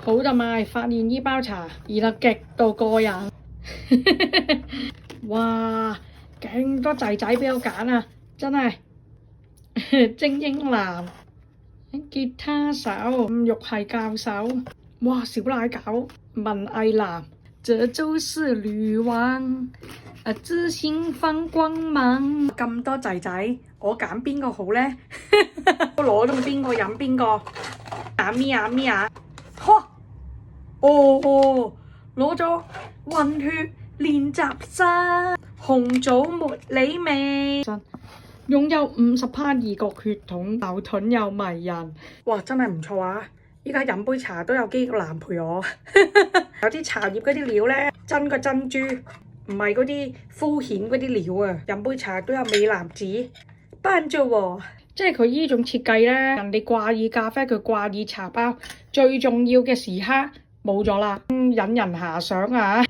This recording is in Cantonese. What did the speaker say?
好就賣，發現呢包茶熱得極度過癮。哇，勁多仔仔俾我揀啊！真係精英男、吉他手、玉系教授，哇！小奶狗、文藝男，這就是女王，自信放光芒。咁多仔仔，我揀邊個好呢？我攞中邊個飲邊個？咪呀！呵，哦，攞咗混血練習生，紅棗茉莉味，擁有50%異國血統，矛盾又迷人。哇，真係唔錯啊！依家飲杯茶都有肌肉男陪我。有啲茶葉嗰啲料呢，真個珍珠，唔係嗰啲敷衍嗰啲料啊！飲杯茶都有美男子，班啫喎！即係佢呢種設計呢，人哋掛耳咖啡，佢掛耳茶包，最重要嘅時刻冇咗啦，引人遐想啊！